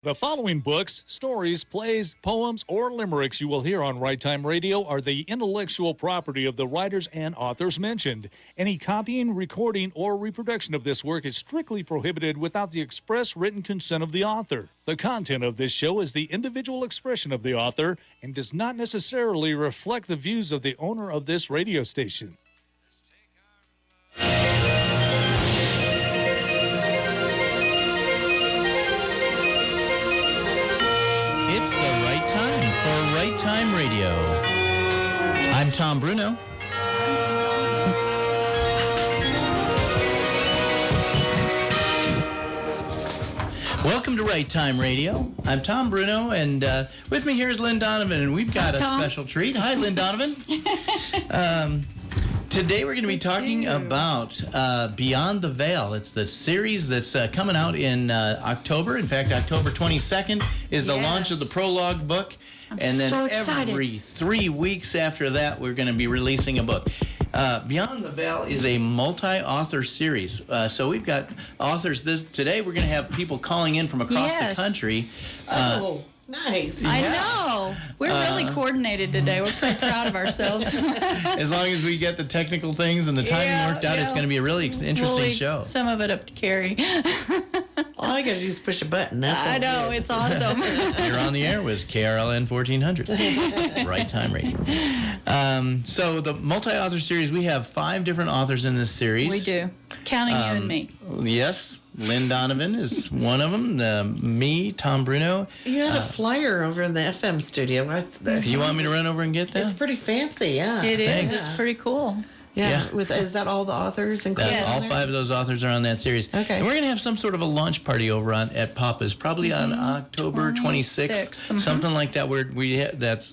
The following books, stories, plays, poems, or limericks you will hear on Right Time Radio are the intellectual property of the writers and authors mentioned. Any copying, recording, or reproduction of this work is strictly prohibited without the express written consent of the author. The content of this show is the individual expression of the author and does not necessarily reflect the views of the owner of this radio station. It's the right time for Right Time Radio. I'm Tom Bruno. Welcome to Right Time Radio. I'm Tom Bruno, and with me here is Lynn Donovan, and we've got a special treat. Hi, Lynn Donovan. Today we're going to be talking about Beyond the Veil. It's the series that's coming out in October. In fact, October 22nd is the launch of the prologue book. I'm and then so excited. Every 3 weeks after that, we're going to be releasing a book. Beyond the Veil is a multi-author series. So we've got authors. Today we're going to have people calling in from across the country. Nice. Yeah. I know. We're really coordinated today. We're pretty proud of ourselves. As long as we get the technical things and the timing worked out, it's going to be a really interesting show. Some of it up to Carrie. All I got to do is push a button. That's all I know. It's awesome. You're on the air with KRLN 1400. Right Time Radio. So the multi-author series, we have 5 different authors in this series. We do. Counting you and me. Yes. Lynn Donovan is one of them. Me, Tom Bruno. You had a flyer over in the FM studio. You want me to run over and get that? It's pretty fancy, yeah. It is. Thanks. It's pretty cool. Yeah. Is that all the authors included? Yes. All 5 of those authors are on that series. Okay. And we're going to have some sort of a launch party over at Papa's, probably on October 26th, something like that.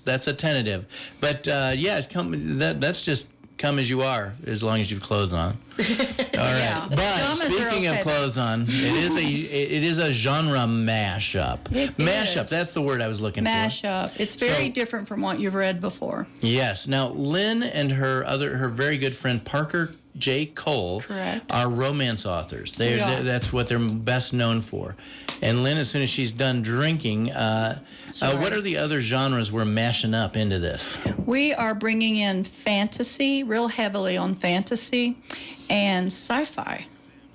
That's a tentative. But that's just come as you are, as long as you've clothes on. All right. Yeah. But speaking of clothes on, it is a genre mashup. Mashup, that's the word I was looking for. Mashup. It's very different from what you've read before. Yes. Now, Lynn and her very good friend Parker J. Cole are romance authors. That's what they're best known for. And Lynn, as soon as she's done drinking, what are the other genres we're mashing up into this? We are bringing in fantasy, real heavily on fantasy, and sci-fi.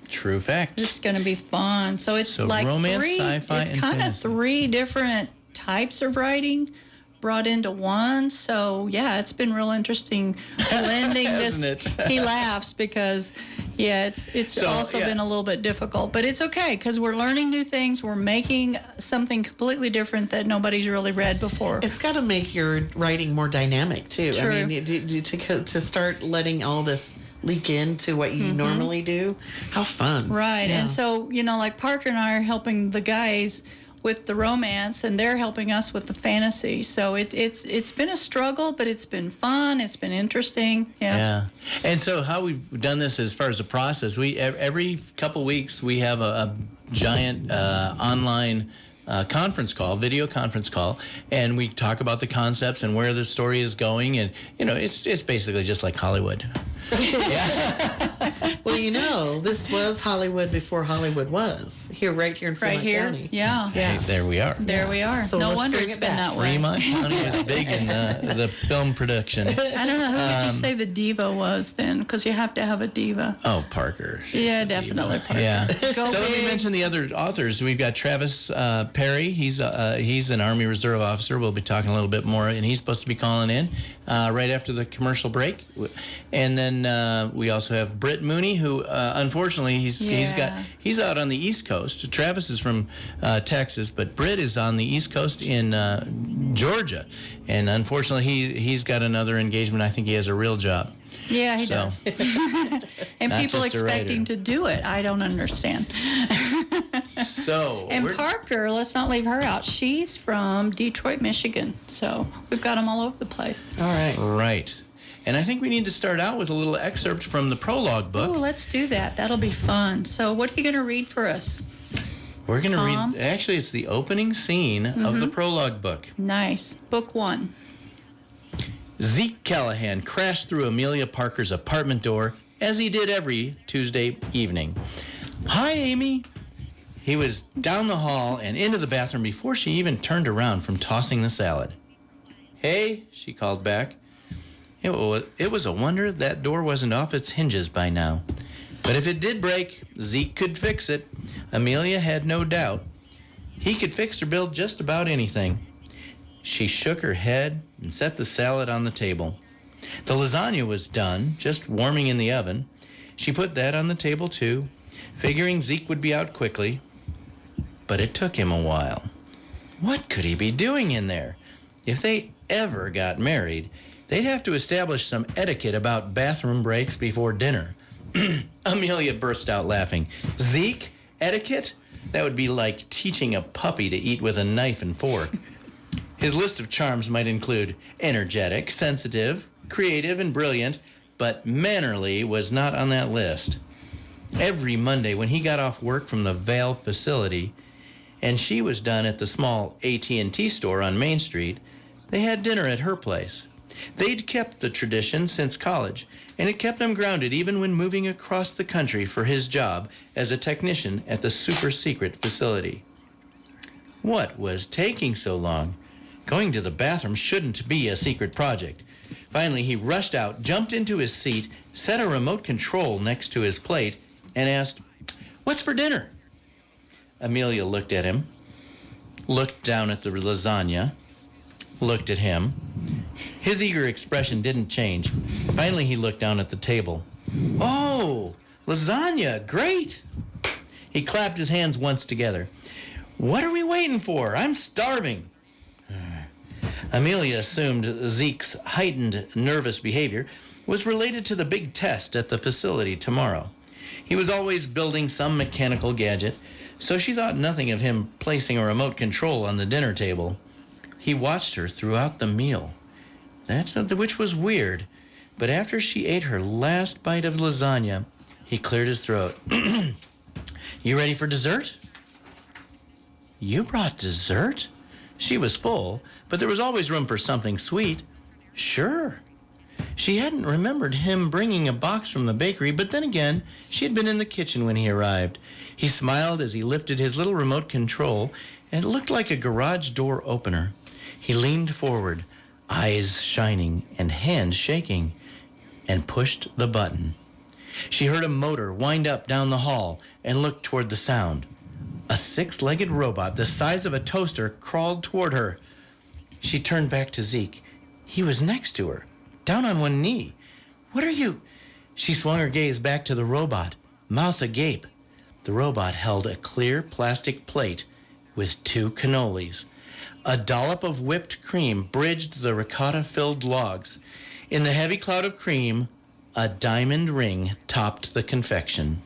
True fact. It's going to be fun. So it's like romance, sci-fi, it's and kind of fantasy. 3 different types of writing brought into one. So yeah, it's been real interesting blending this. Hasn't it? He laughs because it's also been a little bit difficult, but it's okay because we're learning new things. We're making something completely different that nobody's really read before. It's got to make your writing more dynamic, too. True. I mean, to start letting all this leak into what you normally do, how fun. Right. Yeah. And so, like Parker and I are helping the guys with the romance, and they're helping us with the fantasy. So it's been a struggle, but it's been fun. It's been interesting. Yeah. And so how we've done this as far as the process, we every couple weeks we have a giant online video conference call, and we talk about the concepts and where the story is going, and it's basically just like Hollywood. Well, this was Hollywood before Hollywood was right here in Fremont County. Yeah. Hey, there we are. There we are. So no let's wonder bring it's it been back. that way. Fremont County is big in the film production. I don't know, who would you say the diva was then? Because you have to have a diva. Oh, Parker. Yeah, definitely Parker. Yeah. Go So let me big. mention the other authors. We've got Travis Perry. He's an Army Reserve officer. We'll be talking a little bit more, and he's supposed to be calling in right after the commercial break. And then we also have Britt Mooney, who unfortunately he's out on the East Coast. Travis is from Texas, but Britt is on the East Coast in Georgia, and unfortunately he's got another engagement. I think he has a real job. Yeah, he does. And Not people just a expect him writer. to do it. I don't understand. So And Parker, let's not leave her out. She's from Detroit, Michigan. So we've got them all over the place. All right. Right. And I think we need to start out with a little excerpt from the prologue book. Oh, let's do that. That'll be fun. So what are you going to read for us? We're going to Tom? read, actually, it's the opening scene of the prologue book. Nice. Book 1. Zeke Callahan crashed through Amelia Parker's apartment door, as he did every Tuesday evening. "Hi, Amy." He was down the hall and into the bathroom before she even turned around from tossing the salad. "Hey," she called back. It was a wonder that door wasn't off its hinges by now. But if it did break, Zeke could fix it. Amelia had no doubt. He could fix or build just about anything. She shook her head and set the salad on the table. The lasagna was done, just warming in the oven. She put that on the table too, figuring Zeke would be out quickly. But it took him a while. What could he be doing in there? If they ever got married, they'd have to establish some etiquette about bathroom breaks before dinner. Amelia burst out laughing. Zeke? Etiquette? That would be like teaching a puppy to eat with a knife and fork. His list of charms might include energetic, sensitive, creative, and brilliant, but mannerly was not on that list. Every Monday when he got off work from the Vale facility, and she was done at the small AT&T store on Main Street, they had dinner at her place. They'd kept the tradition since college, and it kept them grounded even when moving across the country for his job as a technician at the super-secret facility. What was taking so long? Going to the bathroom shouldn't be a secret project. Finally, he rushed out, jumped into his seat, set a remote control next to his plate, and asked, "What's for dinner?" Amelia looked at him, looked down at the lasagna, looked at him. His eager expression didn't change. Finally, he looked down at the table. "Oh, lasagna, great!" He clapped his hands once together. "What are we waiting for? I'm starving." Amelia assumed Zeke's heightened nervous behavior was related to the big test at the facility tomorrow. He was always building some mechanical gadget, so she thought nothing of him placing a remote control on the dinner table. He watched her throughout the meal, which was weird, but after she ate her last bite of lasagna, he cleared his throat. "You ready for dessert?" "You brought dessert?" She was full, but there was always room for something sweet. "Sure." She hadn't remembered him bringing a box from the bakery, but then again, she had been in the kitchen when he arrived. He smiled as he lifted his little remote control, and it looked like a garage door opener. He leaned forward, eyes shining and hands shaking, and pushed the button. She heard a motor wind up down the hall and looked toward the sound. A 6-legged robot the size of a toaster crawled toward her. She turned back to Zeke. He was next to her, down on one knee. "What are you?" She swung her gaze back to the robot, mouth agape. The robot held a clear plastic plate with 2 cannolis. A dollop of whipped cream bridged the ricotta-filled logs. In the heavy cloud of cream, a diamond ring topped the confection.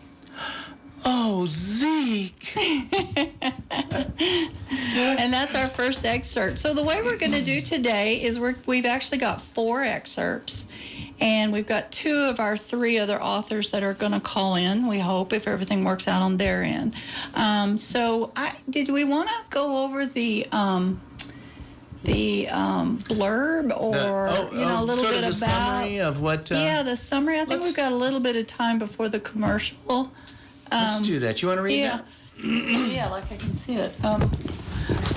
"Oh, Zeke!" And that's our first excerpt. So the way we're going to do today is we've actually got 4 excerpts, and we've got 2 of our 3 other authors that are going to call in, we hope, if everything works out on their end. Did we want to go over the blurb or a little sort bit of the about summary of what? The summary. I think we've got a little bit of time before the commercial. Let's do that. You want to read that? Yeah, like I can see it.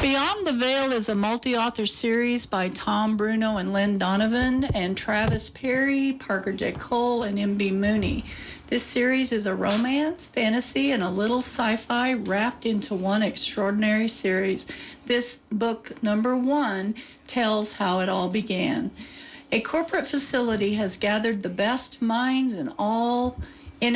Beyond the Veil is a multi-author series by Tom Bruno and Lynn Donovan and Travis Perry, Parker J. Cole, and M.B. Mooney. This series is a romance, fantasy, and a little sci-fi wrapped into one extraordinary series. This book, number 1, tells how it all began. A corporate facility has gathered the best minds in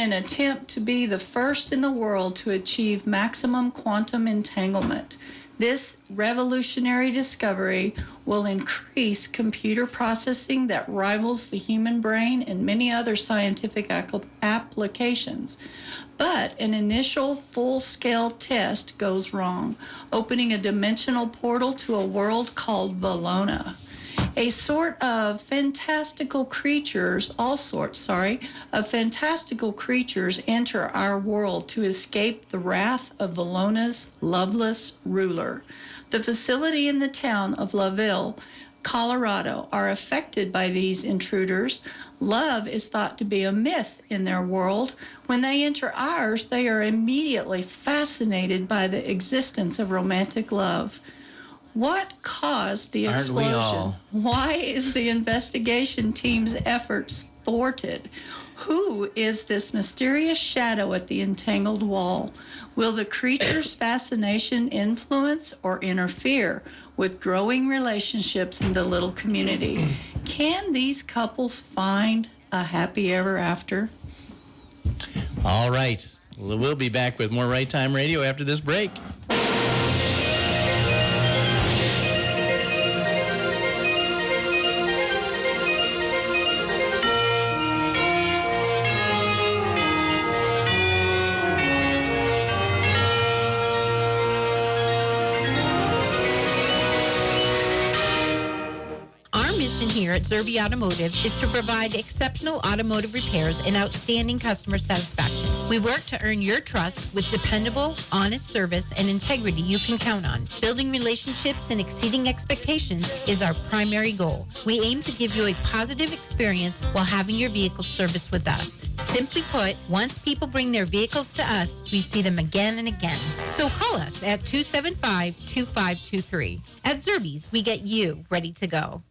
an attempt to be the first in the world to achieve maximum quantum entanglement. This revolutionary discovery will increase computer processing that rivals the human brain and many other scientific applications. But an initial full-scale test goes wrong, opening a dimensional portal to a world called Valona. All sorts of fantastical creatures enter our world to escape the wrath of Valona's loveless ruler. The facility in the town of La Ville Colorado are affected by these intruders. Love is thought to be a myth in their world. When they enter ours, they are immediately fascinated by the existence of romantic love. What caused the Aren't we explosion? all? Why is the investigation team's efforts thwarted? Who is this mysterious shadow at the entangled wall? Will the creature's fascination influence or interfere with growing relationships in the little community? Can these couples find a happy ever after? All right. We'll be back with more Right Time Radio after this break. Here at Zerby Automotive is to provide exceptional automotive repairs and outstanding customer satisfaction. We work to earn your trust with dependable, honest service and integrity you can count on. Building relationships and exceeding expectations is our primary goal. We aim to give you a positive experience while having your vehicle serviced with us. Simply put, once people bring their vehicles to us, we see them again and again. So call us at 275-2523. At Zerby's, we get you ready to go.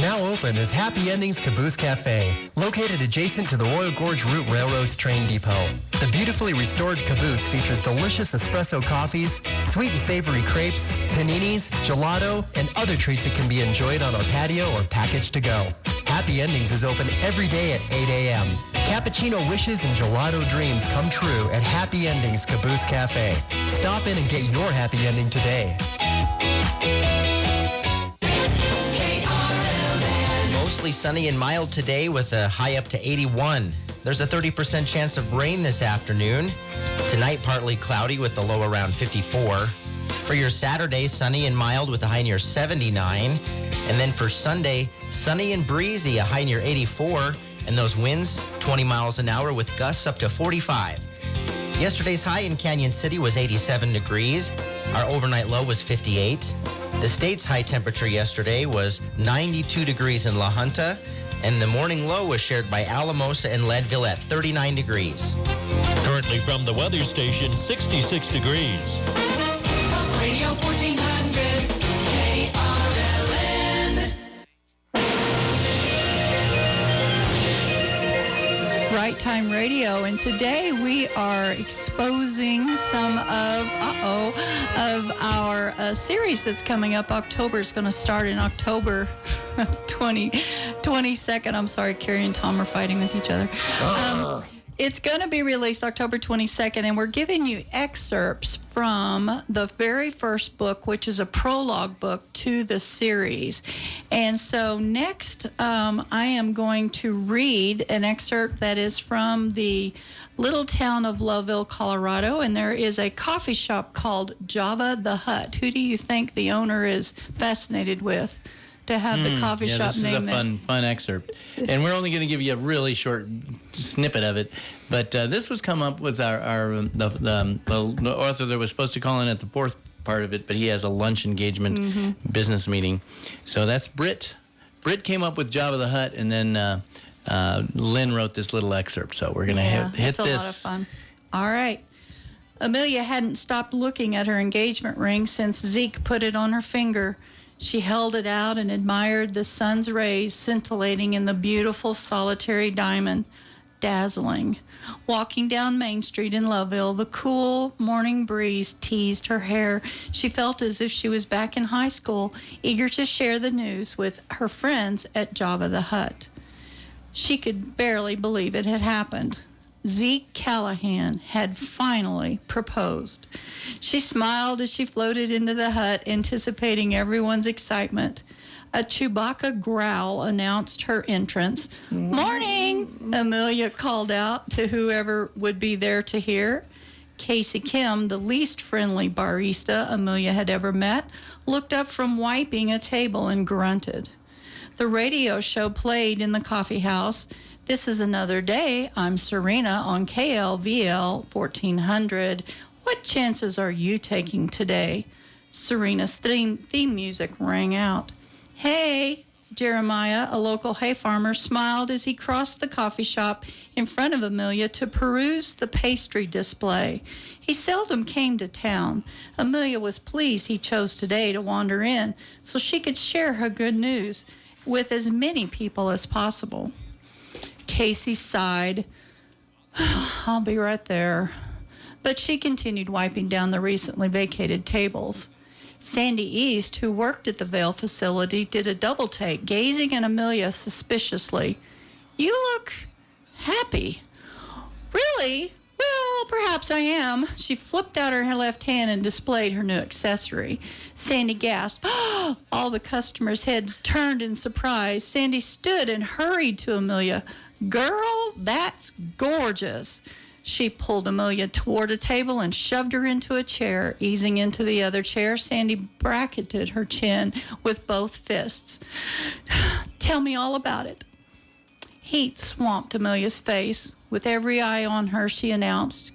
Now open is Happy Endings Caboose Cafe, located adjacent to the Royal Gorge Route Railroad's train depot. The beautifully restored caboose features delicious espresso coffees, sweet and savory crepes, paninis, gelato, and other treats that can be enjoyed on our patio or packaged to go. Happy Endings is open every day at 8 a.m. Cappuccino wishes and gelato dreams come true at Happy Endings Caboose Cafe. Stop in and get your happy ending today. Mostly sunny and mild today with a high up to 81. There's a 30% chance of rain this afternoon. Tonight, partly cloudy with the low around 54. For your Saturday, sunny and mild with a high near 79. And then for Sunday, sunny and breezy, a high near 84. And those winds, 20 miles an hour with gusts up to 45. Yesterday's high in Canyon City was 87 degrees. Our overnight low was 58. The state's high temperature yesterday was 92 degrees in La Junta, and the morning low was shared by Alamosa and Leadville at 39 degrees. Currently from the weather station, 66 degrees. Radio 1400 KRLN. Right Time Radio, and today we are exposing some of our series that's coming up. October is going to start in October 22nd. I'm sorry, Carrie and Tom are fighting with each other. It's going to be released October 22nd, and we're giving you excerpts from the very first book, which is a prologue book to the series. And so next, I am going to read an excerpt that is from the little town of Loveville, Colorado, and there is a coffee shop called Java the Hut. Who do you think the owner is fascinated with to have the coffee shop named this is a fun excerpt. And we're only going to give you a really short snippet of it. But this was come up with the author that was supposed to call in at the fourth part of it, but he has a lunch engagement business meeting. So that's Britt. Britt came up with Java the Hut, and then Lynn wrote this little excerpt. So we're going to hit this. It's a lot of fun. All right. Amelia hadn't stopped looking at her engagement ring since Zeke put it on her finger. She held it out and admired the sun's rays scintillating in the beautiful solitary diamond. Dazzling. Walking down Main Street in Loveville, the cool morning breeze teased her hair. She felt as if she was back in high school, eager to share the news with her friends at Java the Hut. She could barely believe it had happened. Zeke Callahan had finally proposed. She smiled as she floated into the hut, anticipating everyone's excitement. A Chewbacca growl announced her entrance. "Morning!" Amelia called out to whoever would be there to hear. Casey Kim, the least friendly barista Amelia had ever met, looked up from wiping a table and grunted. The radio show played in the coffee house. "This is another day. I'm Serena on KLVL 1400. What chances are you taking today?" Serena's theme music rang out. Hey, Jeremiah, a local hay farmer, smiled as he crossed the coffee shop in front of Amelia to peruse the pastry display. He seldom came to town. Amelia was pleased he chose today to wander in so she could share her good news with as many people as possible. Casey sighed. I'll be right there. But she continued wiping down the recently vacated tables. Sandy East, who worked at the Vale facility, did a double take, gazing at Amelia suspiciously. You look happy. Really? Well, perhaps I am. She flipped out her left hand and displayed her new accessory. Sandy gasped. All the customers' heads turned in surprise. Sandy stood and hurried to Amelia. Girl, that's gorgeous. She pulled Amelia toward a table and shoved her into a chair. Easing into the other chair, Sandy bracketed her chin with both fists. Tell me all about it. Heat swamped Amelia's face. With every eye on her, she announced,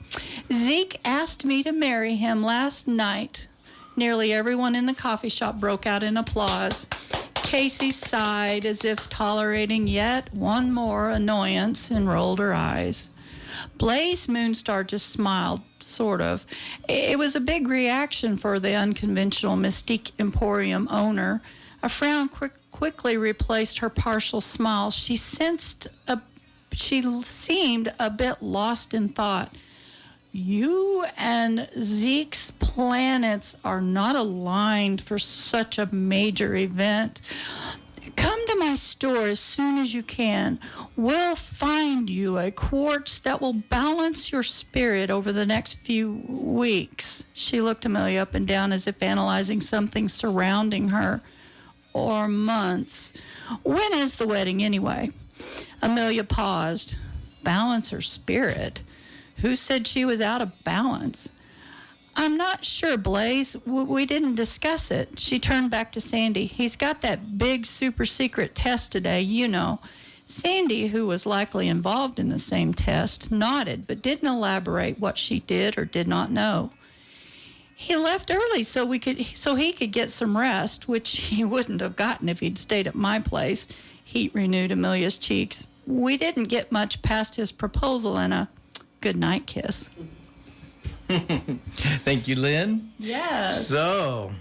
Zeke asked me to marry him last night. Nearly everyone in the coffee shop broke out in applause. Casey sighed as if tolerating yet one more annoyance and rolled her eyes. Blaze Moonstar just smiled, sort of. It was a big reaction for the unconventional Mystique Emporium owner. A frown quickly replaced her partial smile. She seemed a bit lost in thought. You and Zeke's planets are not aligned for such a major event. Come to my store as soon as you can. We'll find you a quartz that will balance your spirit over the next few weeks. She looked Amelia up and down as if analyzing something surrounding her. Or months. When is the wedding anyway? Amelia paused. Balance her spirit? Who said she was out of balance? I'm not sure, Blaze. We didn't discuss it. She turned back to Sandy. He's got that big super secret test today, you know. Sandy, who was likely involved in the same test, nodded but didn't elaborate what she did or did not know. He left early so he could get some rest, which he wouldn't have gotten if he'd stayed at my place. Heat renewed Amelia's cheeks. We didn't get much past his proposal and a goodnight kiss. Thank you, Lynn. Yes. So,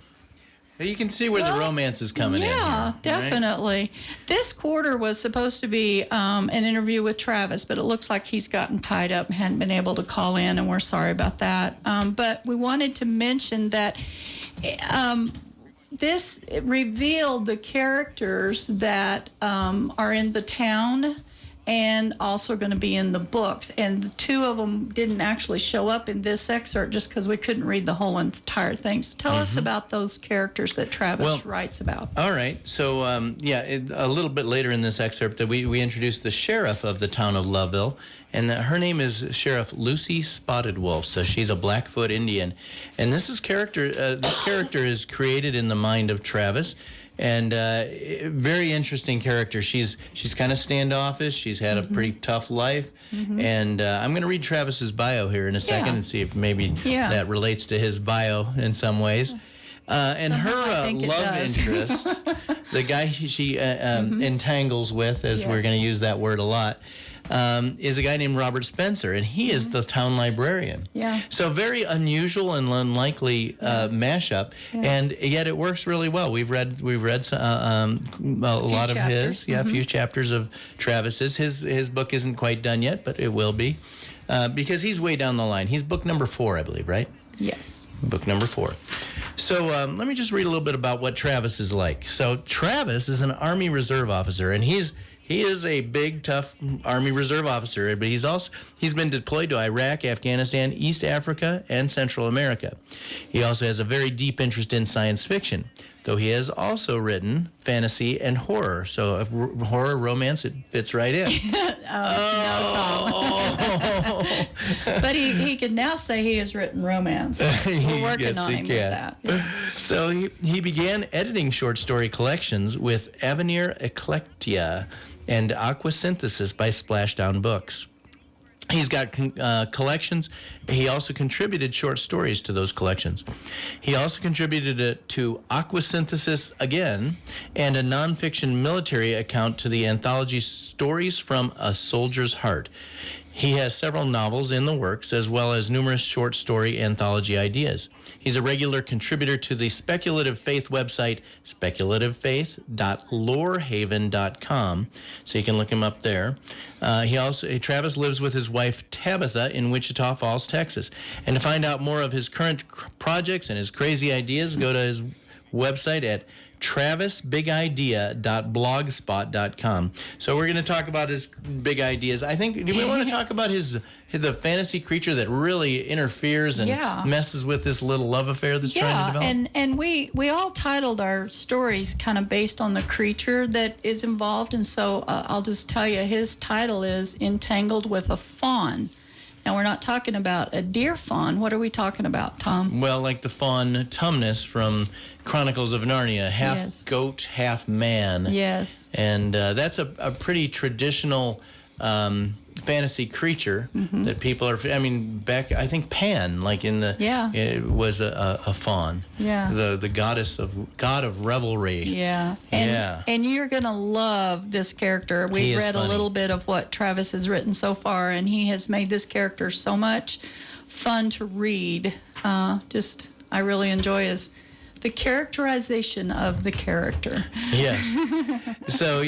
you can see where the romance is coming in. Yeah, definitely. Right? This quarter was supposed to be an interview with Travis, but it looks like he's gotten tied up and hadn't been able to call in, and we're sorry about that. But we wanted to mention that this revealed the characters that are in the town and also going to be in the books. And the two of them didn't actually show up in this excerpt just because we couldn't read the whole entire thing. So tell us about those characters that Travis writes about. All right. So, a little bit later in this excerpt, that we introduced the sheriff of the town of Loveville, and her name is Sheriff Lucy Spotted Wolf. So she's a Blackfoot Indian. And this character is created in the mind of Travis. And very interesting character. She's kind of standoffish. She's had a pretty tough life. And I'm going to read Travis's bio here in a second and see if maybe that relates to his bio in some ways. And her love interest, the guy she entangles with, as we're going to use that word a lot, is a guy named Robert Spencer, and he is the town librarian. Yeah. So very unusual and unlikely mashup, and yet it works really well. We've read a lot of his, a few chapters of Travis's. His book isn't quite done yet, but it will be, because he's way down the line. He's book number 4, I believe, right? Yes. Book number 4. So let me just read a little bit about what Travis is like. So Travis is an Army Reserve officer, and he is a big, tough Army Reserve officer, but he's been deployed to Iraq, Afghanistan, East Africa, and Central America. He also has a very deep interest in science fiction, though he has also written fantasy and horror. So horror, romance, it fits right in. No, Tom. But he can now say he has written romance. We're working on him with that. Yeah. So he began editing short story collections with Avenir Eclectia and Aquasynthesis by Splashdown Books. He's got collections. He also contributed short stories to those collections. He also contributed to Aquasynthesis Again and a nonfiction military account to the anthology Stories from a Soldier's Heart. He has several novels in the works, as well as numerous short story anthology ideas. He's a regular contributor to the speculative faith website, speculativefaith.lorehaven.com, so you can look him up there. Travis lives with his wife, Tabitha, in Wichita Falls, Texas. And to find out more of his current projects and his crazy ideas, go to his website at travisbigidea.blogspot.com. So we're going to talk about his big ideas. I think, do we want to talk about the fantasy creature that really interferes and messes with this little love affair that's trying to develop? And we all titled our stories kind of based on the creature that is involved. And so I'll just tell you, his title is Entangled with a Fawn. Now, we're not talking about a deer fawn. What are we talking about, Tom? Well, like the fawn Tumnus from Chronicles of Narnia, half goat, half man. Yes. And that's a pretty traditional fantasy creature that people are. I mean, back I think Pan, like in the it was a fawn. Yeah. The god of revelry. Yeah. And you're gonna love this character. We've read a little bit of what Travis has written so far, and he has made this character so much fun to read. I really enjoy the characterization of the character. Yes. So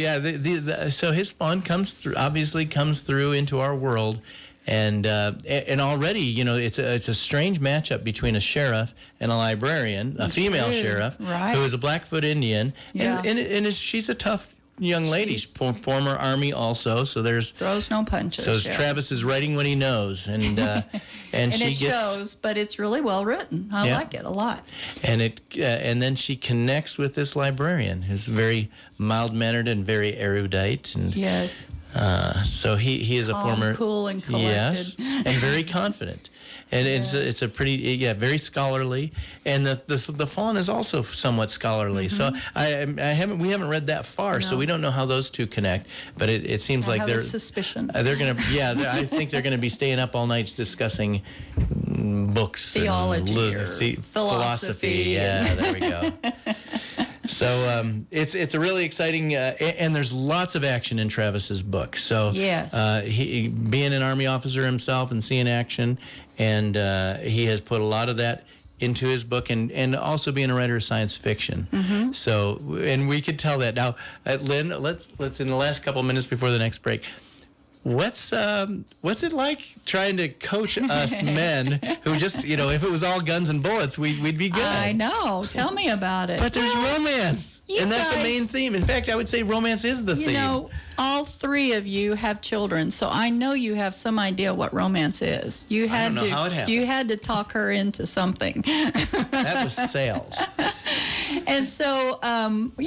so his fawn comes through into our world, and already it's a strange matchup between a sheriff and a librarian, a female sheriff who is a Blackfoot Indian, and she's a tough young lady, former Army also. So throws no punches. So Travis is writing what he knows, and and it shows, but it's really well written. I like it a lot. And then she connects with this librarian who's very mild mannered and very erudite, and so he is a former cool and collected, and very confident. And it's a pretty very scholarly, and the fawn is also somewhat scholarly. So we haven't read that far, so we don't know how those two connect. But it seems like they're suspicion. They're gonna I think they're gonna be staying up all night discussing books, theology, philosophy. Yeah, there we go. So it's a really exciting, and there's lots of action in Travis's book. So he being an Army officer himself and seeing action, and he has put a lot of that into his book, and also being a writer of science fiction. So, and we could tell that now. Lynn, let's in the last couple minutes before the next break. What's it like trying to coach us men who just, if it was all guns and bullets, we'd be good. I know. Tell me about it. But there's romance, and that's a main theme. In fact, I would say romance is the theme. All three of you have children, so I know you have some idea what romance is. I don't know how it happened. You had to talk her into something. That was sales. And so, we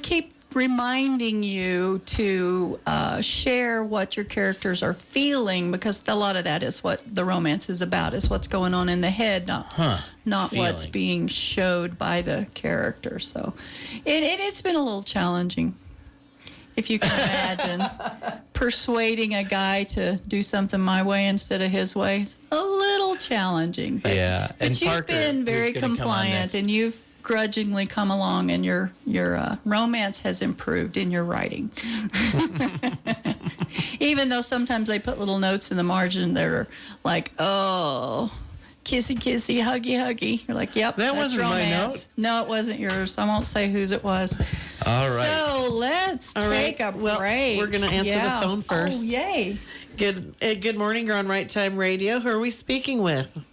keep reminding you to share what your characters are feeling, because a lot of that is what the romance is about, is what's going on in the head, not what's being showed by the character. So it's been a little challenging, if you can imagine. Persuading a guy to do something my way instead of his way is a little challenging. But you've Parker, been very compliant, and you've grudgingly come along, and your romance has improved in your writing. Even though sometimes they put little notes in the margin that are like, oh, kissy kissy, huggy huggy. You're like, yep, that wasn't romance. my note. No, it wasn't yours. I won't say whose it was. All right. So let's take a break. Well, we're going to answer the phone first. Oh, yay. Good morning. You're on Right Time Radio. Who are we speaking with?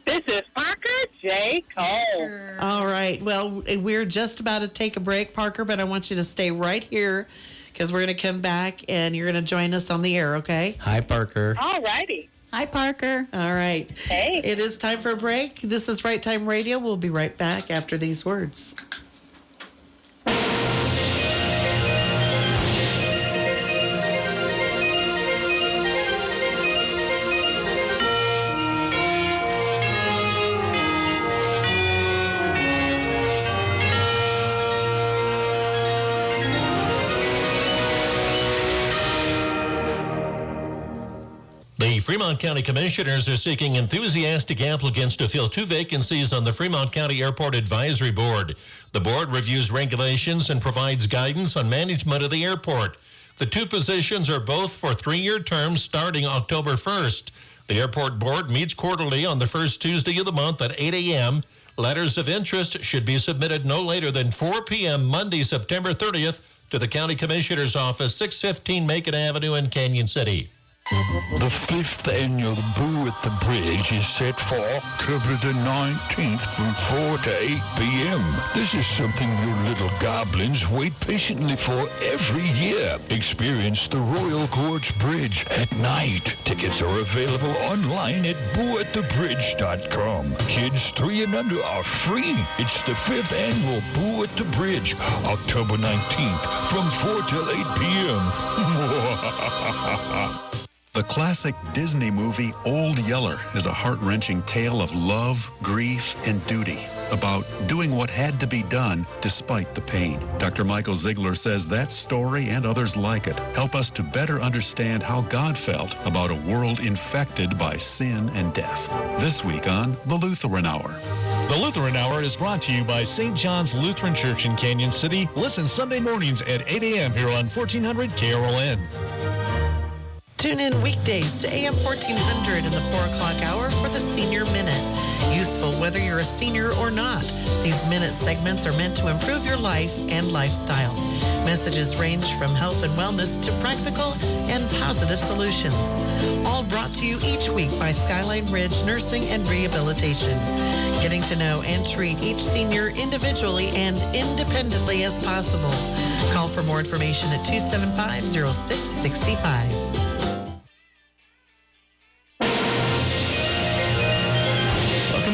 This is Parker J. Cole. All right. Well, we're just about to take a break, Parker, but I want you to stay right here, because we're going to come back and you're going to join us on the air, okay? Hi, Parker. All righty. Hi, Parker. All right. Hey. It is time for a break. This is Right Time Radio. We'll be right back after these words. Fremont County Commissioners are seeking enthusiastic applicants to fill 2 vacancies on the Fremont County Airport Advisory Board. The board reviews regulations and provides guidance on management of the airport. The 2 positions are both for 3-year terms starting October 1st. The airport board meets quarterly on the first Tuesday of the month at 8 a.m. Letters of interest should be submitted no later than 4 p.m. Monday, September 30th to the County Commissioner's Office, 615 Macon Avenue in Canyon City. The 5th annual Boo at the Bridge is set for October the 19th from 4 to 8 p.m. This is something your little goblins wait patiently for every year. Experience the Royal Gorge Bridge at night. Tickets are available online at booatthebridge.com. Kids 3 and under are free. It's the 5th annual Boo at the Bridge, October 19th from 4 till 8 p.m. The classic Disney movie Old Yeller is a heart-wrenching tale of love, grief, and duty about doing what had to be done despite the pain. Dr. Michael Ziegler says that story and others like it help us to better understand how God felt about a world infected by sin and death. This week on The Lutheran Hour. The Lutheran Hour is brought to you by St. John's Lutheran Church in Canyon City. Listen Sunday mornings at 8 a.m. here on 1400 KRLN. Tune in weekdays to AM 1400 in the 4 o'clock hour for the Senior Minute. Useful whether you're a senior or not. These minute segments are meant to improve your life and lifestyle. Messages range from health and wellness to practical and positive solutions. All brought to you each week by Skyline Ridge Nursing and Rehabilitation. Getting to know and treat each senior individually and independently as possible. Call for more information at 275-0665.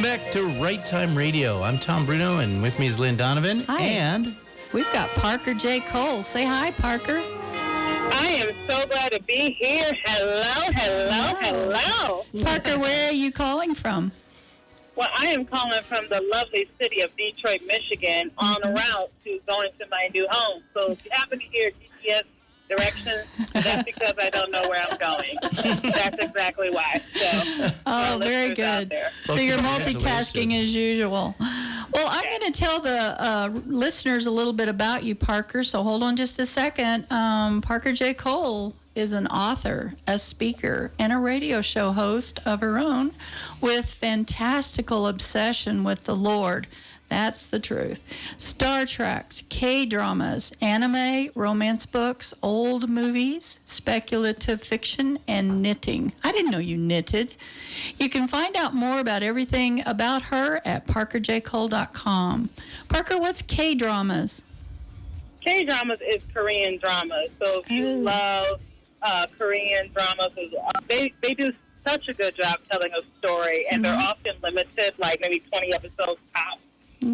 Back to Right Time Radio. I'm Tom Bruno, and with me is Lynn Donovan. Hi. And we've got Parker J. Cole. Say hi, Parker. I am so glad to be here. Hello. Parker, where are you calling from? Well, I am calling from the lovely city of Detroit, Michigan, on a route to going to my new home. So if you happen to hear GPS directions, that's because I don't know where I'm going. That's exactly why. So, very good. So you're multitasking as usual. Well, I'm going to tell the listeners a little bit about you, Parker, so hold on just a second. Parker J. Cole is an author, a speaker, and a radio show host of her own with fantastical obsession with the Lord. That's the truth. Star Treks, K-dramas, anime, romance books, old movies, speculative fiction, and knitting. I didn't know you knitted. You can find out more about everything about her at parkerjcole.com. Parker, what's K-dramas? K-dramas is Korean dramas. So if you love Korean dramas, they do such a good job telling a story, and they're often limited, like maybe 20 episodes top.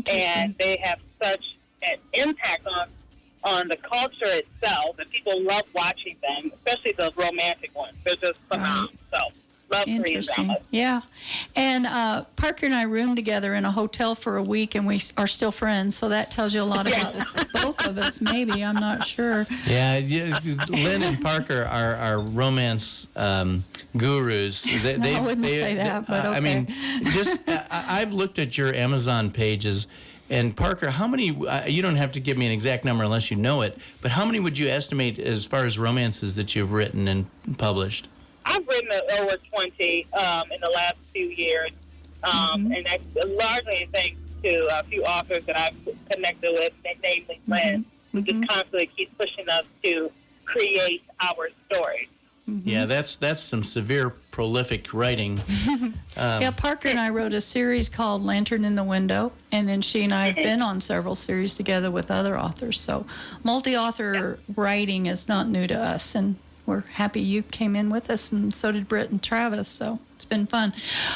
And they have such an impact on the culture itself, and people love watching them, especially the romantic ones. They're just phenomenal. So, love Korean dramas. Yeah. And Parker and I roomed together in a hotel for a week, and we are still friends, so that tells you a lot about both of us, maybe. I'm not sure. Yeah, Lynn and Parker are romance gurus. I wouldn't say that, but okay. I mean, I've looked at your Amazon pages, and Parker, how many, you don't have to give me an exact number unless you know it, but how many would you estimate as far as romances that you've written and published? I've written over 20 in the last few years, and that's largely thanks to a few authors that I've connected with, namely Lynn, who just constantly keeps pushing us to create our stories. Yeah, that's some severe prolific writing. Parker and I wrote a series called Lantern in the Window, and then she and I have been on several series together with other authors. So multi-author writing is not new to us, and we're happy you came in with us, and so did Britt and Travis, so it's been fun.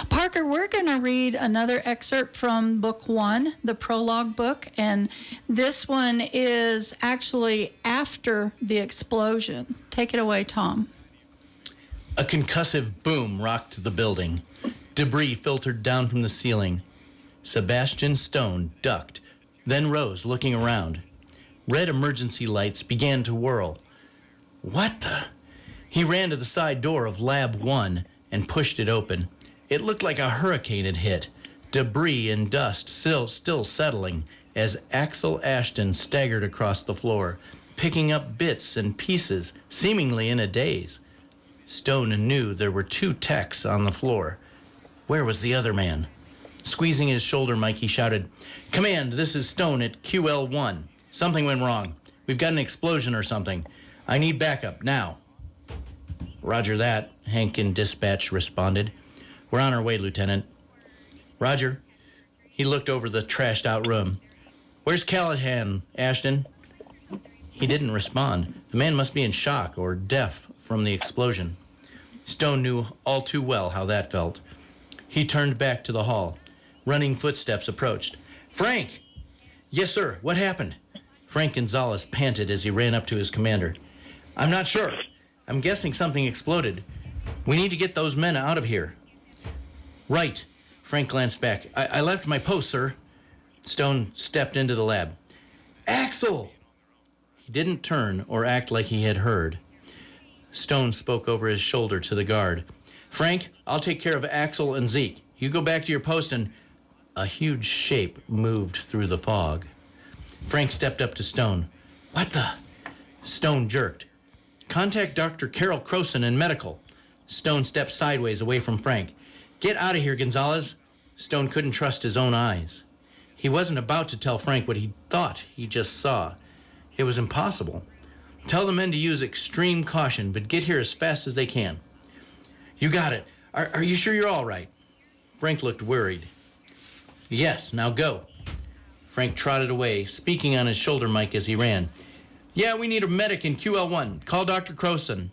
Parker, we're going to read another excerpt from book 1, the prologue book, and this one is actually after the explosion. Take it away, Tom. A concussive boom rocked the building. Debris filtered down from the ceiling. Sebastian Stone ducked, then rose, looking around. Red emergency lights began to whirl. What the? He ran to the side door of Lab 1 and pushed it open. It looked like a hurricane had hit, debris and dust still settling as Axel Ashton staggered across the floor, picking up bits and pieces, seemingly in a daze. Stone knew there were 2 techs on the floor. Where was the other man? Squeezing his shoulder mic, he shouted, "Command, this is Stone at QL1. Something went wrong. We've got an explosion or something. I need backup, now." "Roger that," Hank in dispatch responded. "We're on our way, Lieutenant." "Roger." He looked over the trashed-out room. "Where's Callahan, Ashton?" He didn't respond. The man must be in shock or deaf from the explosion. Stone knew all too well how that felt. He turned back to the hall. Running footsteps approached. "Frank!" "Yes, sir. What happened?" Frank Gonzalez panted as he ran up to his commander. "I'm not sure. I'm guessing something exploded. We need to get those men out of here." "Right." Frank glanced back. I left my post, sir." Stone stepped into the lab. "Axel!" He didn't turn or act like he had heard. Stone spoke over his shoulder to the guard. "Frank, I'll take care of Axel and Zeke. You go back to your post and..." A huge shape moved through the fog. Frank stepped up to Stone. "What the..." Stone jerked. "Contact Dr. Carol Croson in medical." Stone stepped sideways away from Frank. "Get out of here, Gonzalez." Stone couldn't trust his own eyes. He wasn't about to tell Frank what he thought he just saw. It was impossible. "Tell the men to use extreme caution, but get here as fast as they can." "You got it. Are you sure you're all right?" Frank looked worried. "Yes, now go." Frank trotted away, speaking on his shoulder mic as he ran. "Yeah, we need a medic in QL1. Call Dr. Croson."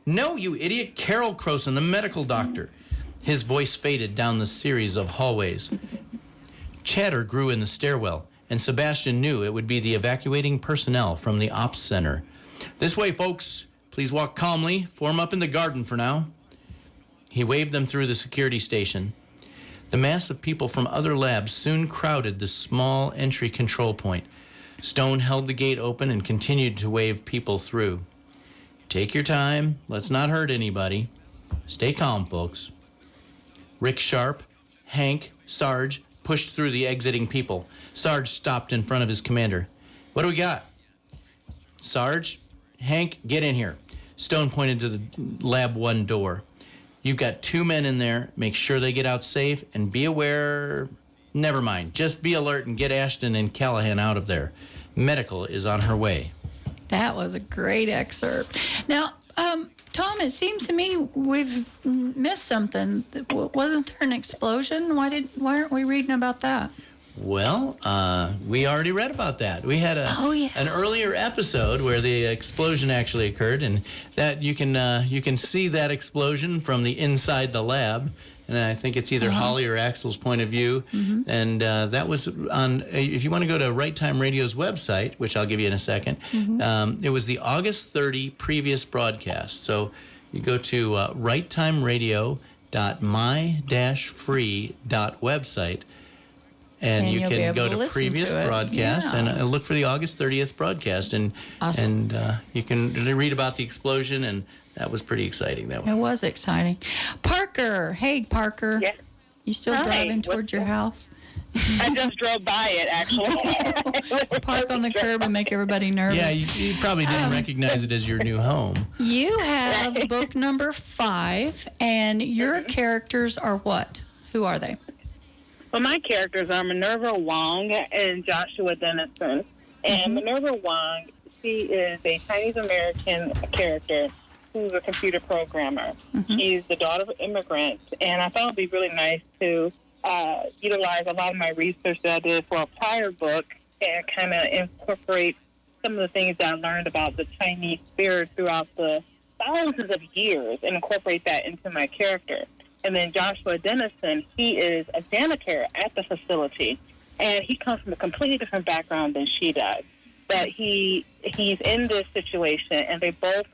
"No, you idiot. Carol Croson, the medical doctor." His voice faded down the series of hallways. Chatter grew in the stairwell, and Sebastian knew it would be the evacuating personnel from the ops center. "This way, folks. Please walk calmly. Form up in the garden for now." He waved them through the security station. The mass of people from other labs soon crowded the small entry control point. Stone held the gate open and continued to wave people through. "Take your time. Let's not hurt anybody. Stay calm, folks." Rick Sharp, Hank, Sarge pushed through the exiting people. Sarge stopped in front of his commander. "What do we got?" "Sarge, Hank, get in here." Stone pointed to the Lab 1 door. "You've got 2 men in there. Make sure they get out safe and be aware..." "Never mind. Just be alert and get Ashton and Callahan out of there. Medical is on her way." That was a great excerpt. Now, Tom, it seems to me we've missed something. Wasn't there an explosion? Why aren't we reading about that? Well, we already read about that. We had an earlier episode where the explosion actually occurred, and that you can see that explosion from the inside the lab. And I think it's either Holly or Axel's point of view. Mm-hmm. And that was on, if you want to go to Right Time Radio's website, which I'll give you in a second, it was the August 30 previous broadcast. So you go to righttimeradio.my-free.website, and you can go to previous broadcasts and look for the August 30th broadcast. And, awesome. And you can read about the explosion, and that was pretty exciting. That one. It was exciting. Parker. Hey, Parker. Yes. You still driving towards your house? I just drove by it, actually. Park on the curb and make everybody nervous. Yeah, you probably didn't recognize it as your new home. You have book number 5, and your characters are what? Who are they? Well, my characters are Minerva Wong and Joshua Dennison. And Minerva Wong, she is a Chinese-American character who's a computer programmer. She's the daughter of immigrants, and I thought it would be really nice to utilize a lot of my research that I did for a prior book and kind of incorporate some of the things that I learned about the Chinese spirit throughout the thousands of years and incorporate that into my character. And then Joshua Dennison, he is a janitor at the facility, and he comes from a completely different background than she does. But he's in this situation, and they both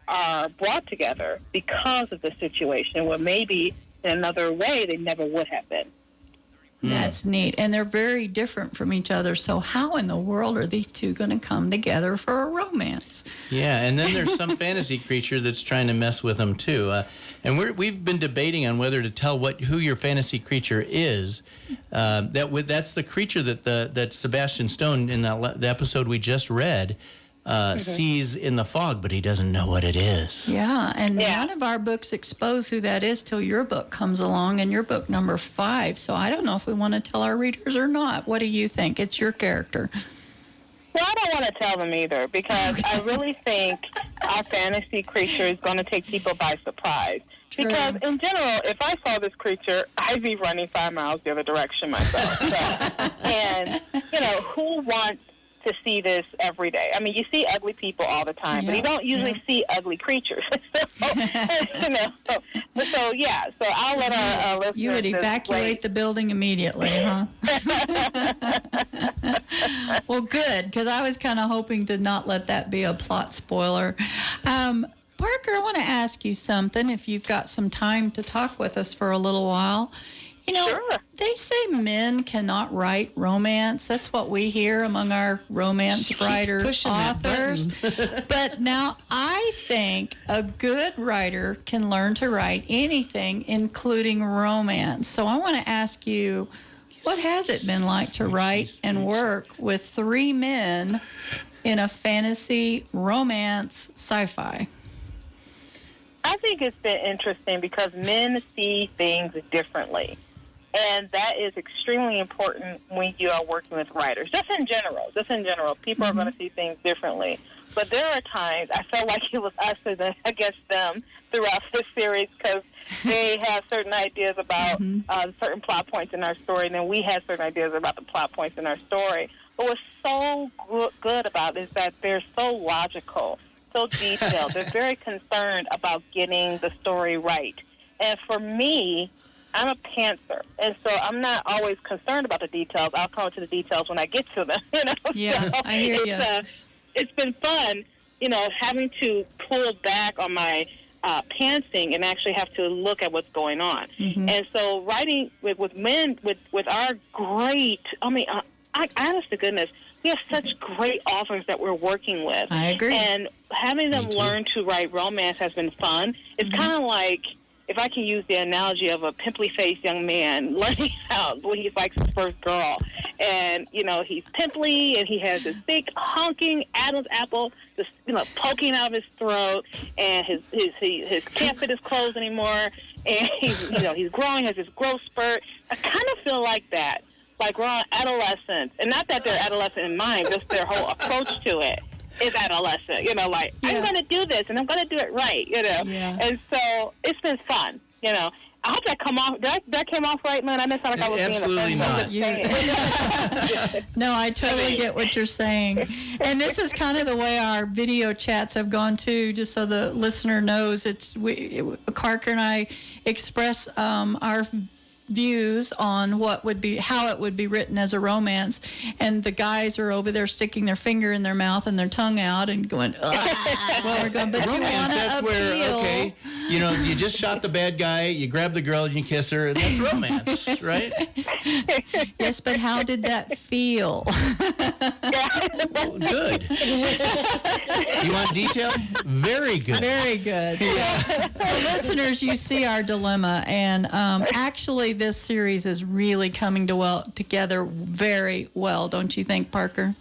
are brought together because of the situation, where maybe in another way they never would have been. That's neat. And they're very different from each other. So how in the world are these two going to come together for a romance? Yeah, and then there's some fantasy creature that's trying to mess with them too. And we've been debating on whether to tell who your fantasy creature is. That's the creature that Sebastian Stone in the episode we just read sees in the fog, but he doesn't know what it is. Yeah, and none of our books expose who that is till your book comes along, and your book number 5. So I don't know if we want to tell our readers or not. What do you think? It's your character. Well, I don't want to tell them either, because I really think our fantasy creature is going to take people by surprise. True. Because in general, if I saw this creature, I'd be running 5 miles the other direction myself. So, and, who wants to see this every day? I mean, you see ugly people all the time, but you don't usually see ugly creatures. So I'll let our listeners... You would evacuate the building immediately, huh? Well, good, because I was kind of hoping to not let that be a plot spoiler. Parker, I want to ask you something, if you've got some time to talk with us for a little while. Sure. They say men cannot write romance. That's what we hear among our romance writer authors. But now I think a good writer can learn to write anything, including romance. So I want to ask you, what has it been like to write and work with 3 men in a fantasy, romance, sci-fi? I think it's been interesting because men see things differently. And that is extremely important when you are working with writers. Just in general, people are going to see things differently. But there are times I felt like it was us against them throughout this series, because they have certain ideas about certain plot points in our story, and then we had certain ideas about the plot points in our story. But what's so good about it is that they're so logical, so detailed. They're very concerned about getting the story right. And for me, I'm a pantser, and so I'm not always concerned about the details. I'll come to the details when I get to them. Yeah, so I hear you. It's been fun, having to pull back on my pantsing and actually have to look at what's going on. And so writing with men, with our great, honest to goodness, we have such great authors that we're working with. I agree. And having them learn to write romance has been fun. It's kind of like, if I can use the analogy of a pimply-faced young man learning out when he likes his first girl. And, he's pimply, and he has this big honking Adam's apple just, poking out of his throat, and his can't fit his clothes anymore, and he's growing, has this growth spurt. I kind of feel like that, like we're on adolescence. And not that they're adolescent in mind, just their whole approach to it is adolescent, I'm going to do this, and I'm going to do it right, Yeah. And so it's been fun, I hope that come off. That came off right, man. I didn't sound like I was Absolutely not. No, I totally get what you're saying. And this is kind of the way our video chats have gone too, just so the listener knows. Parker and I express our views on how it would be written as a romance, and the guys are over there sticking their finger in their mouth and their tongue out and going, well, we're going, but romance, you want to that's appeal. Where, you just shot the bad guy, you grab the girl and you kiss her, and that's romance, right? Yes, but how did that feel? Well, good. You want detail? Very good. Very good. Yeah. So listeners, you see our dilemma, and actually this series is really coming together very well, don't you think, Parker?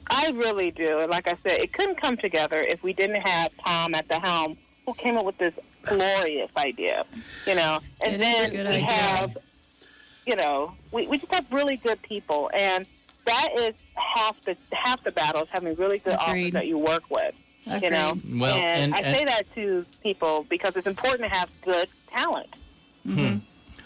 I really do. And like I said, it couldn't come together if we didn't have Tom at the helm, who came up with this glorious idea, And then we have, we just have really good people, and that is half the battle, is having really good authors that you work with. Agreed. Well, and I say that to people because it's important to have good talent.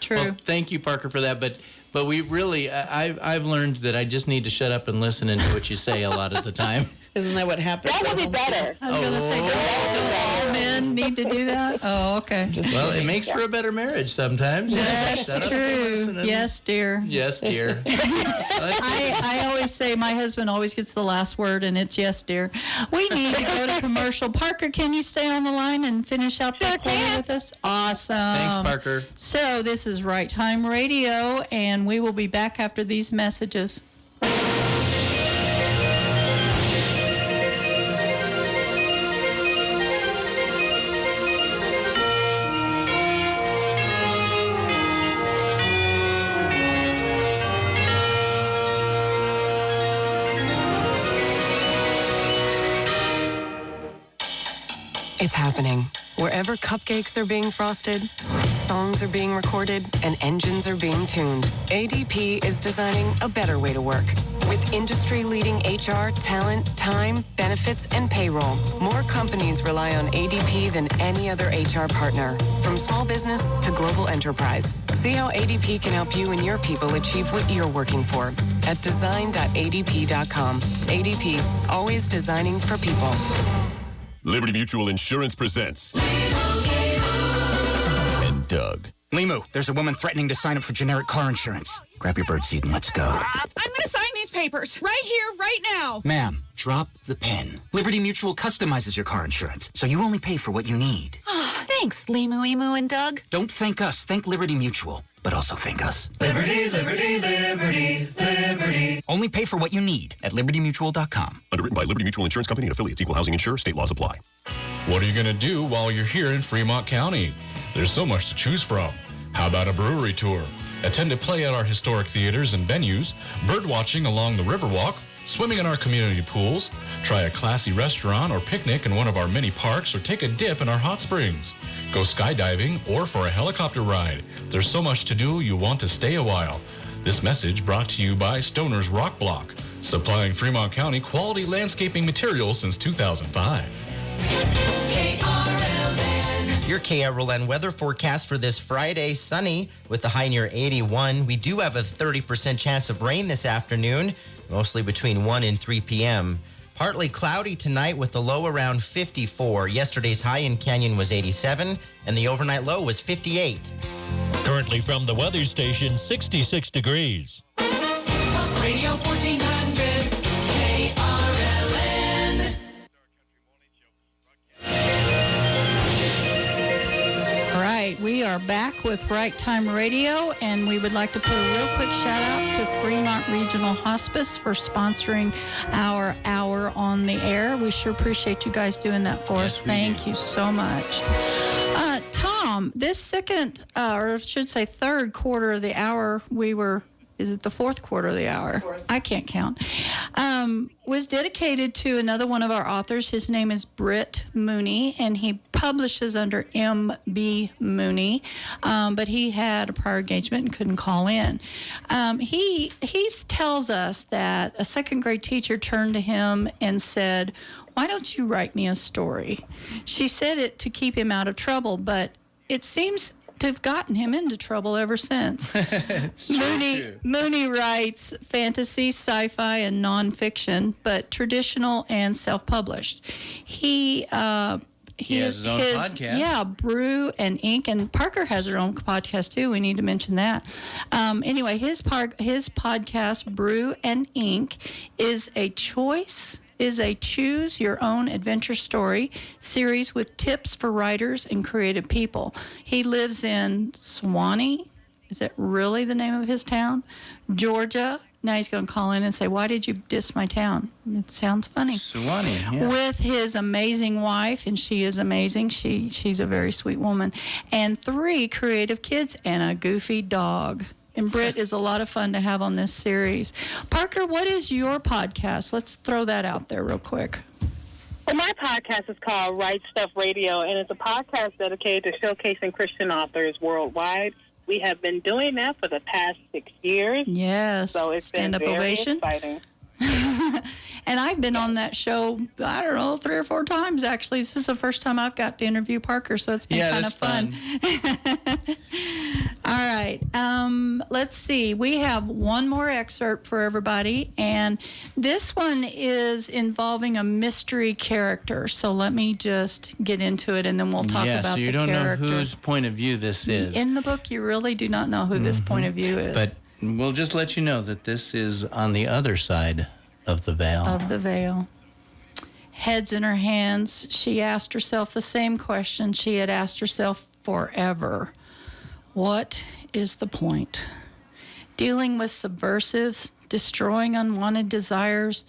True. Well, thank you, Parker, for that. But we really, I've learned that I just need to shut up and listen and do what you say a lot of the time. Isn't that what happens? That would be better. I was going to say, don't all men men need to do that? Oh, okay. Well, it makes for a better marriage sometimes. That's Shut up true. and listen and- Yes, dear. Yes, dear. I always say my husband always gets the last word, and it's yes, dear. We need to go to commercial. Parker, can you stay on the line and finish out that quarter with us? Awesome. Thanks, Parker. So this is Right Time Radio, and we will be back after these messages. It's happening. Wherever cupcakes are being frosted, songs are being recorded, and engines are being tuned, ADP is designing a better way to work. With industry-leading HR, talent, time, benefits, and payroll, more companies rely on ADP than any other HR partner, from small business to global enterprise. See how ADP can help you and your people achieve what you're working for at design.adp.com. ADP, always designing for people. Liberty Mutual Insurance presents and Doug. Limu, there's a woman threatening to sign up for generic car insurance. Grab your birdseed and let's go. I'm going to sign these papers right here, right now. Ma'am, drop the pen. Liberty Mutual customizes your car insurance, so you only pay for what you need. Thanks, Limu, Emu, and Doug. Don't thank us, thank Liberty Mutual. But also thank us. Liberty, liberty, liberty, liberty. Only pay for what you need at libertymutual.com. Underwritten by Liberty Mutual Insurance Company and affiliates. Equal housing insurer. State laws apply. What are you going to do while you're here in Fremont County? There's so much to choose from. How about a brewery tour? Attend a play at our historic theaters and venues, bird watching along the Riverwalk, swimming in our community pools, try a classy restaurant or picnic in one of our mini parks, or take a dip in our hot springs. Go skydiving or for a helicopter ride. There's so much to do, you want to stay a while. This message brought to you by Stoner's Rock Block, supplying Fremont County quality landscaping materials since 2005. Your KRLN weather forecast for this Friday, sunny with a high near 81. We do have a 30% chance of rain this afternoon, mostly between 1 and 3 p.m. Partly cloudy tonight with a low around 54. Yesterday's high in Canyon was 87, and the overnight low was 58. Currently from the weather station, 66 degrees. Talk Radio 1400, KRLN. All right, we are back with Right Time Radio, and we would like to put a real quick shout out to Fremont Regional Hospice for sponsoring our hour on the air. We sure appreciate you guys doing that for us. Thank you so much. Tom, this second, or I should say third quarter of the hour, is it the fourth quarter of the hour? I can't count. Was dedicated to another one of our authors. His name is Britt Mooney, and he publishes under M.B. Mooney, but he had a prior engagement and couldn't call in. He tells us that a second grade teacher turned to him and said, "Why don't you write me a story?" She said it to keep him out of trouble, but it seems to have gotten him into trouble ever since. Mooney writes fantasy, sci-fi, and nonfiction, but traditional and self-published. He has his own podcast. Yeah, Brew and Ink, and Parker has her own podcast too. We need to mention that. Anyway, his podcast, Brew and Ink, is a choose your own adventure story series with tips for writers and creative people. He lives in Suwanee. Is that really the name of his town? Georgia. Now he's going to call in and say, "Why did you diss my town?" It sounds funny. Suwanee, yeah. With his amazing wife, and she is amazing. She's a very sweet woman. And 3 creative kids and a goofy dog. And Britt is a lot of fun to have on this series. Parker, what is your podcast? Let's throw that out there real quick. Well, my podcast is called Right Stuff Radio, and it's a podcast dedicated to showcasing Christian authors worldwide. We have been doing that for the past 6 years. Yes. So it's Stand been up very ovation. exciting. And I've been on that show, I don't know, 3 or 4 times, actually. This is the first time I've got to interview Parker, so it's been kind of fun. All right. Let's see. We have one more excerpt for everybody, and this one is involving a mystery character. So let me just get into it, and then we'll talk about so you the don't character. know whose point of view this is. In the book, you really do not know who this point of view is. But we'll just let you know that this is on the other side of the veil. Of the veil. Heads in her hands, she asked herself the same question she had asked herself forever. What is the point? Dealing with subversives, destroying unwanted desires,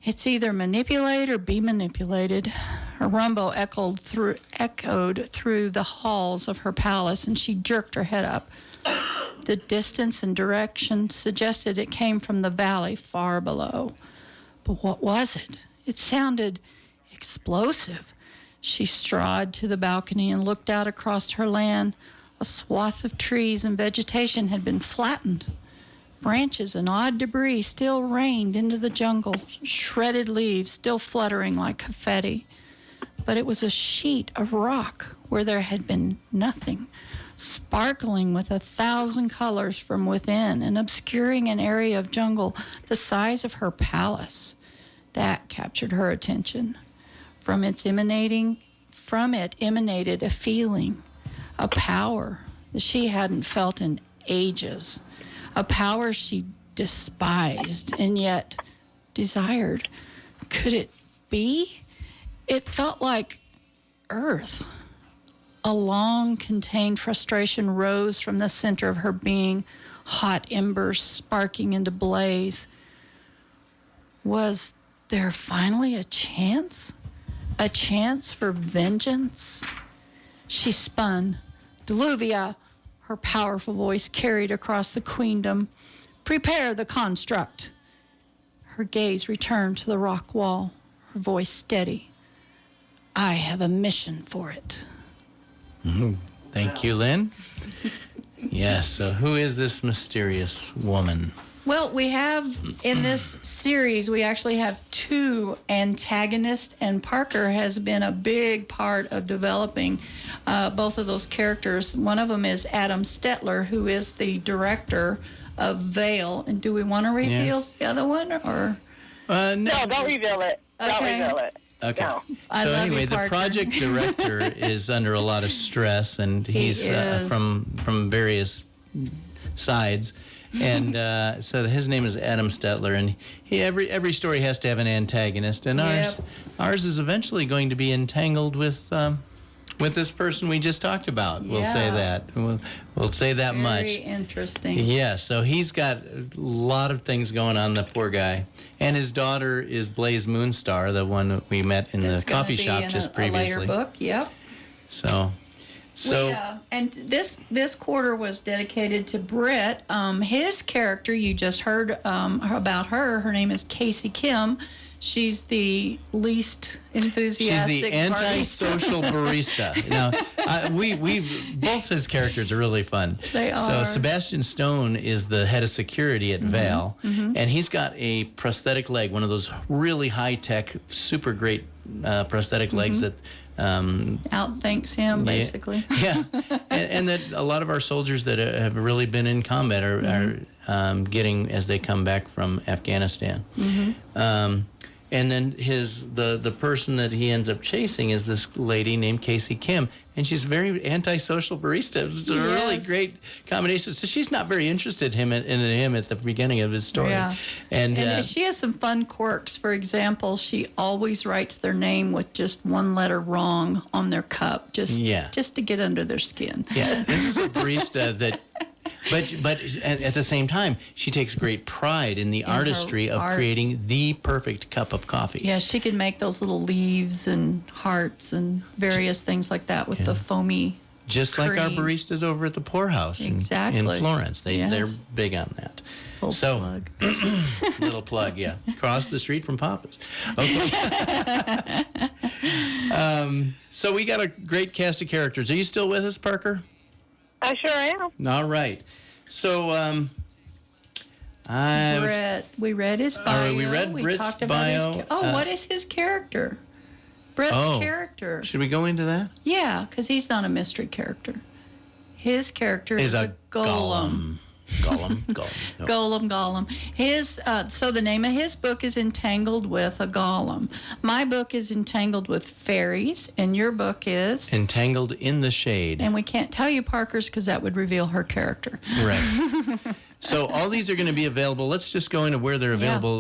it's either manipulate or be manipulated. Her rumble echoed through the halls of her palace, and she jerked her head up. The distance and direction suggested it came from the valley far below. But what was it? It sounded explosive. She strode to the balcony and looked out across her land. A swath of trees and vegetation had been flattened. Branches and odd debris still rained into the jungle, shredded leaves still fluttering like confetti. But it was a sheet of rock where there had been nothing, sparkling with 1,000 colors from within and obscuring an area of jungle the size of her palace. That captured her attention. From it emanated a feeling, a power that she hadn't felt in ages, a power she despised and yet desired. Could it be? It felt like earth. A long contained frustration rose from the center of her being, hot embers sparking into blaze. Was there finally a chance? A chance for vengeance? She spun. Deluvia, her powerful voice carried across the queendom. Prepare the construct. Her gaze returned to the rock wall, her voice steady. I have a mission for it. Thank you, Lynn. Yes, so who is this mysterious woman? Well, we have, in this series, we actually have two antagonists, and Parker has been a big part of developing both of those characters. One of them is Adam Stetler, who is the director of Veil. And do we want to reveal the other one, or? No, don't reveal it. Don't reveal it. Okay. No. So anyway, the project director is under a lot of stress, and he's from various sides. And so his name is Adam Stetler, and every story has to have an antagonist, and ours is eventually going to be entangled with this person we just talked about. We'll say that. We'll say that much. Very interesting. Yeah, so he's got a lot of things going on, the poor guy. And his daughter is Blaze Moonstar, the one that we met in the coffee shop just previously. A later book, yep. So and this quarter was dedicated to Britt. His character, you just heard about her. Her name is Casey Kim. She's the least enthusiastic. She's the anti-social barista. Now, we both his characters are really fun. They are. So Sebastian Stone is the head of security at Val, and he's got a prosthetic leg, one of those really high-tech, super great prosthetic legs that outthinks him, basically. Yeah, and that a lot of our soldiers that have really been in combat are getting as they come back from Afghanistan. And then the person that he ends up chasing is this lady named Casey Kim, and she's a very antisocial barista. It's a really great combination. So she's not very interested in him at the beginning of his story. Yeah. And she has some fun quirks. For example, she always writes their name with just one letter wrong on their cup, just to get under their skin. Yeah, this is a barista that. But at the same time, she takes great pride in the artistry of creating the perfect cup of coffee. Yeah, she could make those little leaves and hearts and various things like that with the foamy just cream. Like our baristas over at the Poorhouse in Florence. They're big on that. Plug. Little plug, yeah. Across the street from Papa's. Okay. So we got a great cast of characters. Are you still with us, Parker? I sure am. All right. So, we read his bio. We read Britt's talked about bio. What is his character? Britt's character. Should we go into that? Yeah, because he's not a mystery character. His character is a golem. Golem. His so the name of his book is Entangled with a Golem. My book is Entangled with Fairies, and your book is Entangled in the Shade. And we can't tell you Parker's because that would reveal her character. Right. So all these are going to be available. Let's just go into where they're available.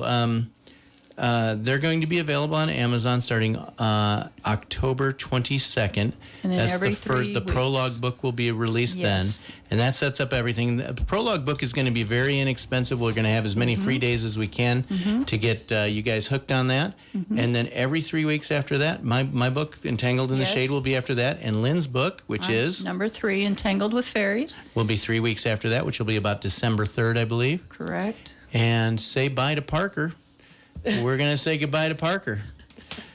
They're going to be available on Amazon starting October 22nd. And then That's every the first. 3 The weeks. prologue book will be released then, and that sets up everything. The prologue book is going to be very inexpensive. We're going to have as many free days as we can to get you guys hooked on that. And then every 3 weeks after that, my book Entangled in the Shade will be after that, and Lynn's book, which is number 3, Entangled with Fairies, will be 3 weeks after that, which will be about December 3rd, I believe. Correct. And say bye to Parker. We're going to say goodbye to Parker.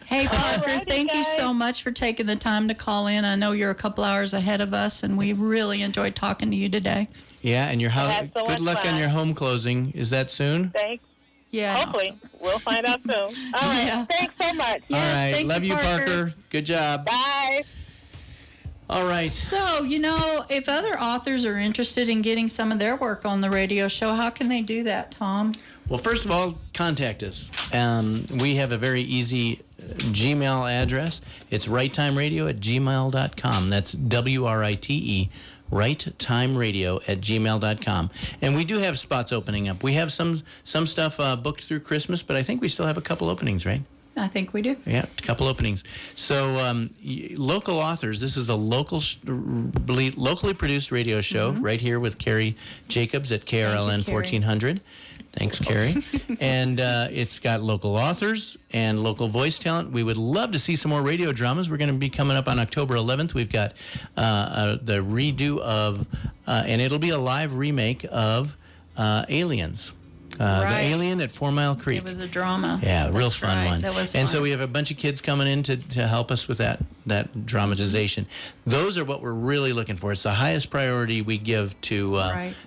Hey, Parker, thank you so much for taking the time to call in. I know you're a couple hours ahead of us, and we really enjoyed talking to you today. Yeah, and your house. had so Good much luck fun. on your home closing. Is that soon? Thanks. Yeah. Hopefully. We'll find out soon. All right. Thanks so much. All right. thank Love you, you, Parker. Parker. Good job. Bye. All right. So, if other authors are interested in getting some of their work on the radio show, how can they do that, Tom? Well, first of all, contact us. We have a very easy Gmail address. It's righttimeradio@gmail.com. That's WRITE, righttimeradio@gmail.com. And we do have spots opening up. We have some stuff booked through Christmas, but I think we still have a couple openings, right? I think we do. Yeah, a couple openings. So local authors, this is a locally produced radio show right here with Carrie Jacobs at KRLN 1400. Thanks, Carrie. And it's got local authors and local voice talent. We would love to see some more radio dramas. We're going to be coming up on October 11th. We've got the redo of, and it'll be a live remake of Aliens. The Alien at 4 Mile Creek. It was a drama. Yeah, real fun one. That was and fun. so we have a bunch of kids coming in to help us with that dramatization. Those are what we're really looking for. It's the highest priority we give to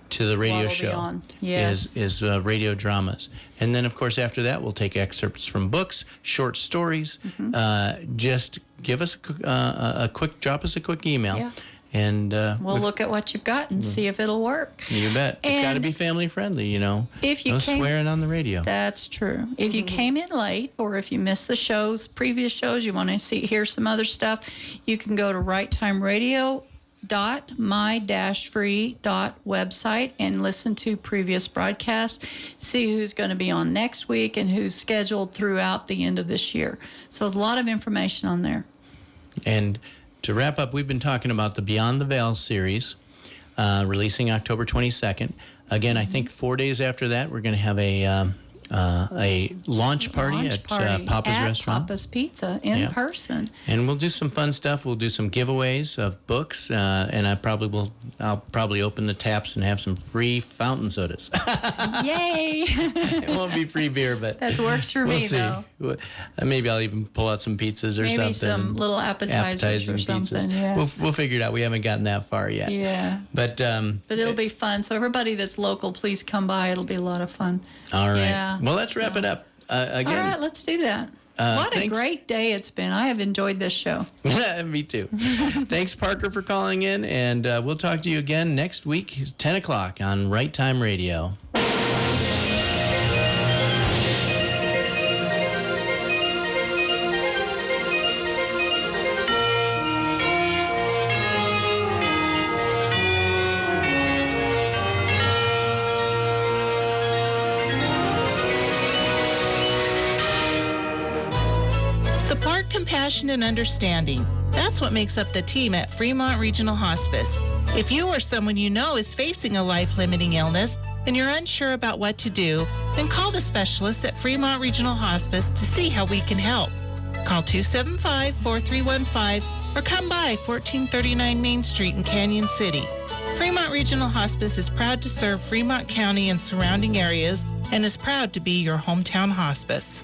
the radio What'll be show. on. Yes. Is radio dramas. And then of course after that we'll take excerpts from books, short stories. Just give us drop us a quick email. Yeah. And We'll look at what you've got and see if it'll work. You bet. It's got to And be family friendly, If you no came- swearing on the radio. That's true. If you came in late or if you missed the previous shows, you want to hear some other stuff, you can go to righttimeradio.my-free.website and listen to previous broadcasts, see who's going to be on next week and who's scheduled throughout the end of this year. So there's a lot of information on there. And to wrap up, we've been talking about the Beyond the Veil series, releasing October 22nd. Again, I think 4 days after that, we're going to have a launch party at Papa's Restaurant. Papa's Pizza in person. And we'll do some fun stuff. We'll do some giveaways of books, and I'll probably open the taps and have some free fountain sodas. Yay! It won't be free beer, but that works for we'll me, see. though. Maybe I'll even pull out some pizzas or Maybe something. some little appetizers or something. Pizzas. Yeah. We'll figure it out. We haven't gotten that far yet. Yeah. But it'll be fun. So everybody that's local, please come by. It'll be a lot of fun. All right. Yeah. Well, let's wrap it up. Again. All right, let's do that. What a thanks. great day it's been. I have enjoyed this show. Me too. Thanks, Parker, for calling in, and we'll talk to you again next week, 10 o'clock on Right Time Radio. Support, compassion, and understanding. That's what makes up the team at Fremont Regional Hospice. If you or someone you know is facing a life-limiting illness and you're unsure about what to do, then call the specialists at Fremont Regional Hospice to see how we can help. Call 275-4315 or come by 1439 Main Street in Canyon City. Fremont Regional Hospice is proud to serve Fremont County and surrounding areas and is proud to be your hometown hospice.